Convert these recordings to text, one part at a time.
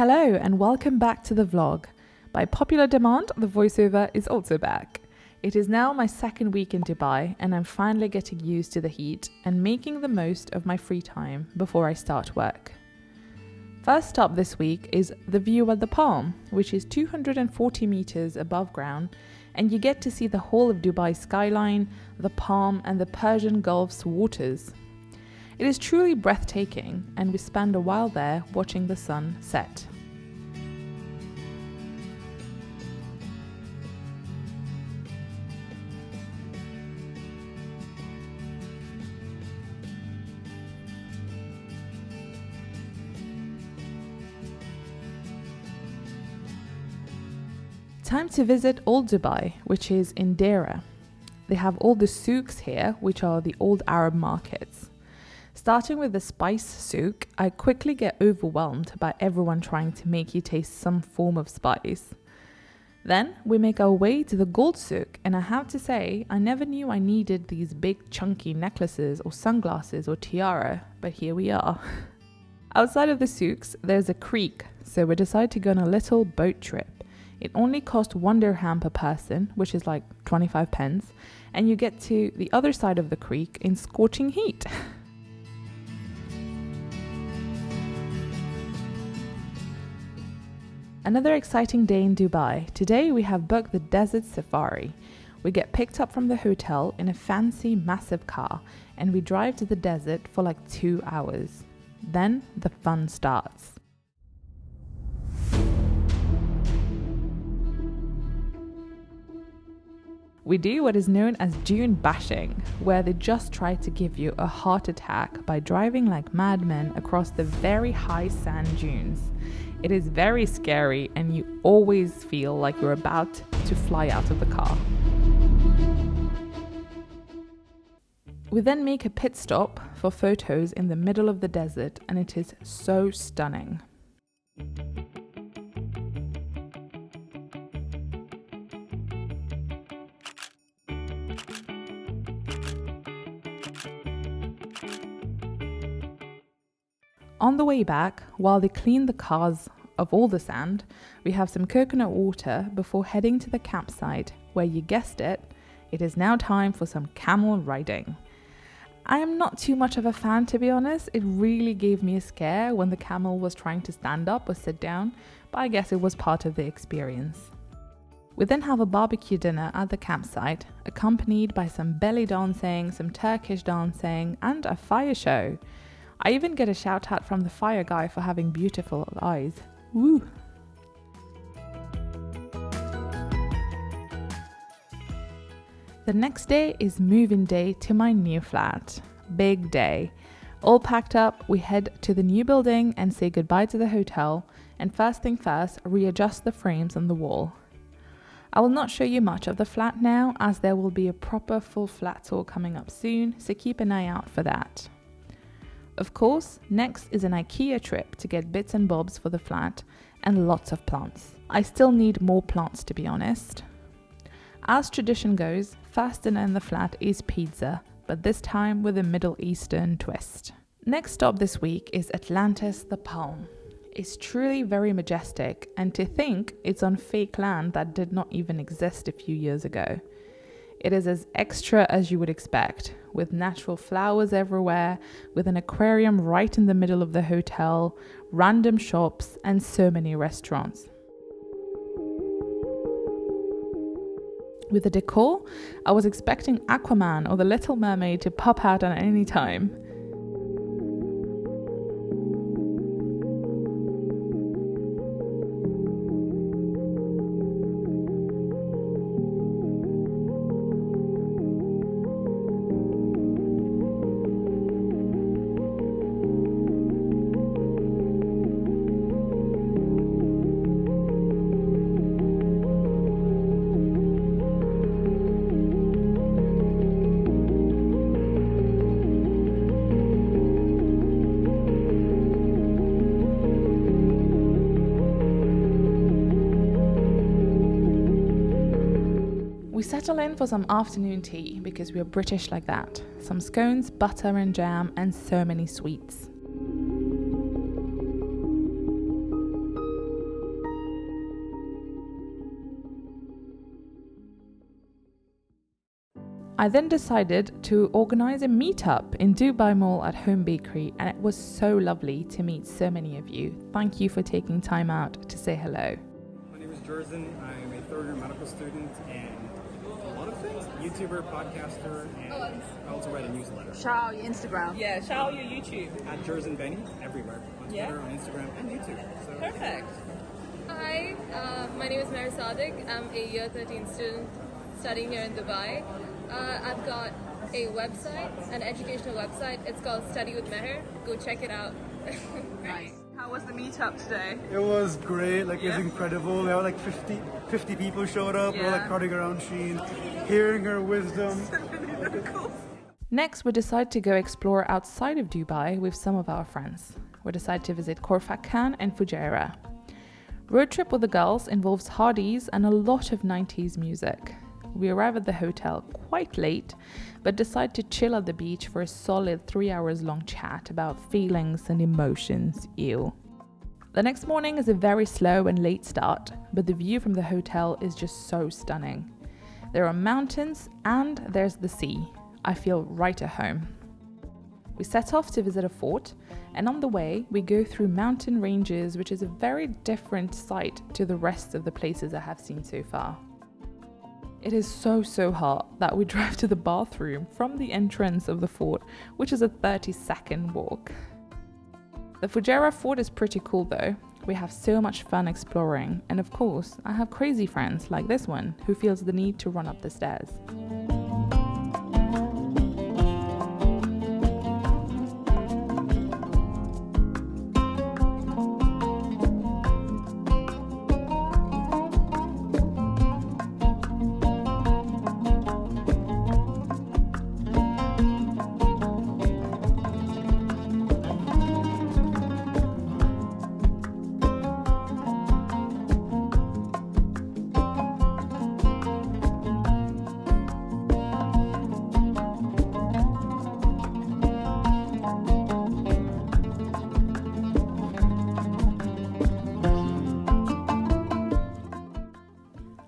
Hello and welcome back to the vlog. By popular demand, the voiceover is also back. It is now my second week in Dubai and I'm finally getting used to the heat and making the most of my free time before I start work. First up this week is the view at the Palm, which is 240 meters above ground, and you get to see the whole of Dubai's skyline, the Palm and the Persian Gulf's waters. It is truly breathtaking and we spend a while there watching the sun set. Time to visit Old Dubai, which is in Deira. They have all the souks here, which are the old Arab markets. Starting with the spice souk, I quickly get overwhelmed by everyone trying to make you taste some form of spice. Then we make our way to the gold souk, and I have to say, I never knew I needed these big chunky necklaces or sunglasses or tiara, but here we are. Outside of the souks, there's a creek, so we decide to go on a little boat trip. It only cost 1 dirham per person, which is like 25 pence, and you get to the other side of the creek in scorching heat. Another exciting day in Dubai. Today we have booked the desert safari. We get picked up from the hotel in a fancy massive car and we drive to the desert for like 2 hours. Then the fun starts. We do what is known as dune bashing, where they just try to give you a heart attack by driving like madmen across the very high sand dunes. It is very scary and you always feel like you're about to fly out of the car. We then make a pit stop for photos in the middle of the desert and it is so stunning. On the way back, while they clean the cars of all the sand, we have some coconut water before heading to the campsite where, you guessed it, it is now time for some camel riding. I am not too much of a fan, to be honest. It really gave me a scare when the camel was trying to stand up or sit down, but I guess it was part of the experience. We then have a BBQ dinner at the campsite, accompanied by some belly dancing, some Turkish dancing, and a fire show. I even get a shout out from the fire guy for having beautiful eyes. Woo! The next day is move-in day to my new flat. Big day. All packed up, we head to the new building and say goodbye to the hotel, and first thing first, readjust the frames on the wall. I will not show you much of the flat now, as there will be a proper full flat tour coming up soon, so keep an eye out for that. Of course, next is an IKEA trip to get bits and bobs for the flat and lots of plants. I still need more plants, to be honest. As tradition goes, first dinner in the flat is pizza, but this time with a Middle Eastern twist. Next stop this week is Atlantis The Palm. It's truly very majestic, and to think it's on fake land that did not even exist a few years ago. It is as extra as you would expect, with natural flowers everywhere, with an aquarium right in the middle of the hotel, random shops, and so many restaurants. With the decor, I was expecting Aquaman or the Little Mermaid to pop out at any time. We settle in for some afternoon tea because we're British like that. Some scones, butter and jam, and so many sweets. I then decided to organize a meetup in Dubai Mall at Home Bakery, and it was so lovely to meet so many of you. Thank you for taking time out to say hello. My name is Jerzen. I'm a third-year medical student and a lot of things. YouTuber, podcaster, and I also write a newsletter. Shout out your Instagram. Yeah, shout out your YouTube. At Jerzen Benny, everywhere. On Twitter, on Instagram, and YouTube. So. Perfect. Hi, my name is Mary Sadiq. I'm a year 13 student studying here in Dubai. I've got a website, an educational website. It's called Study with Meher. Go check it out. Nice. How was the meetup today? It was great, like it was incredible. We had like 50 people showed up. We were like crowding around Sheen, hearing her wisdom. Next, we decided to go explore outside of Dubai with some of our friends. We decided to visit Khorfak Khan and Fujiera. Road trip with the girls involves Hardys and a lot of 90s music. We arrive at the hotel quite late, but decide to chill at the beach for a solid 3 hours long chat about feelings and emotions. Ew. The next morning is a very slow and late start, but the view from the hotel is just so stunning. There are mountains and there's the sea. I feel right at home. We set off to visit a fort, and on the way we go through mountain ranges, which is a very different sight to the rest of the places I have seen so far. It is so hot that we drive to the bathroom from the entrance of the fort, which is a 30-second walk. The Fujiera Ford is pretty cool though. We have so much fun exploring, and of course, I have crazy friends like this one who feels the need to run up the stairs.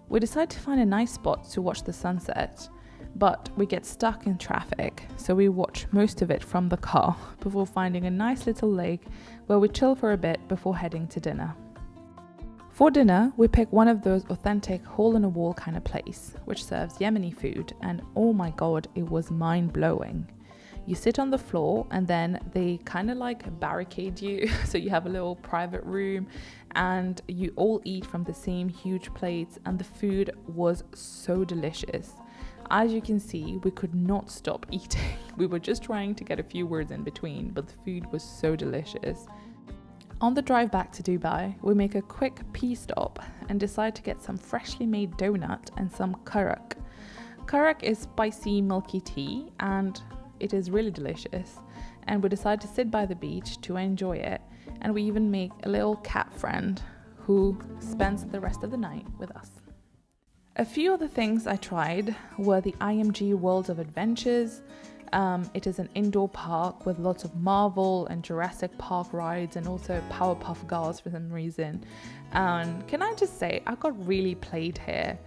We decide to find a nice spot to watch the sunset, but we get stuck in traffic, so we watch most of it from the car before finding a nice little lake where we chill for a bit before heading to dinner. For dinner, we pick one of those authentic hole-in-a-wall kind of place, which serves Yemeni food, and oh my god, it was mind-blowing. You sit on the floor and then they kind of like barricade you, so you have a little private room and you all eat from the same huge plates, and the food was so delicious. As you can see, we could not stop eating. We were just trying to get a few words in between, but the food was so delicious. On the drive back to Dubai, we make a quick pee stop and decide to get some freshly made donut and some karak. Karak is spicy milky tea and it is really delicious, and we decide to sit by the beach to enjoy it, and we even make a little cat friend who spends the rest of the night with us. A few of the things I tried were the IMG World of Adventures. It is an indoor park with lots of Marvel and Jurassic Park rides and also Powerpuff Girls for some reason. And can I just say, I got really played here.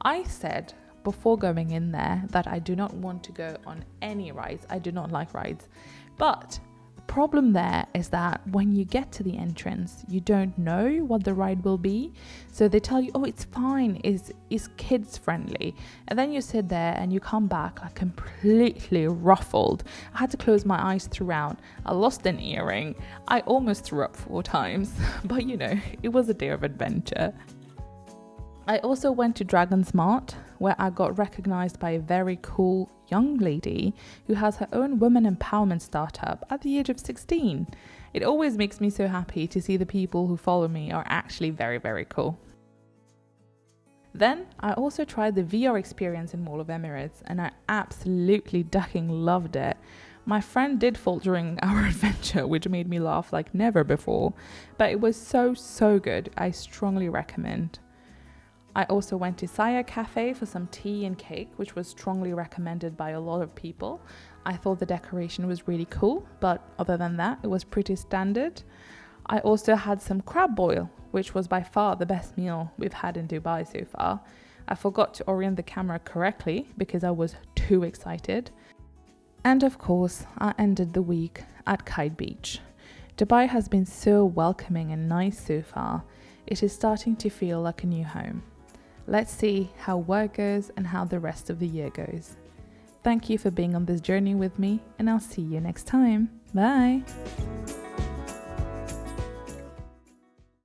I said before going in there that I do not want to go on any rides. I do not like rides. But the problem there is that when you get to the entrance, you don't know what the ride will be. So they tell you, oh, it's fine, it's kids friendly. And then you sit there and you come back like completely ruffled. I had to close my eyes throughout. I lost an earring. I almost threw up 4 times. But you know, it was a day of adventure. I also went to Dragonsmart, where I got recognized by a very cool young lady who has her own women empowerment startup at the age of 16. It always makes me so happy to see the people who follow me are actually very cool. Then I also tried the VR experience in Mall of Emirates, and I absolutely ducking loved it. My friend did fall during our adventure, which made me laugh like never before, but it was so good. I strongly recommend. I also went to Saya Cafe for some tea and cake, which was strongly recommended by a lot of people. I thought the decoration was really cool, but other than that, it was pretty standard. I also had some crab boil, which was by far the best meal we've had in Dubai so far. I forgot to orient the camera correctly because I was too excited. And of course, I ended the week at Kite Beach. Dubai has been so welcoming and nice so far. It is starting to feel like a new home. Let's see how work goes and how the rest of the year goes. Thank you for being on this journey with me, and I'll see you next time. Bye!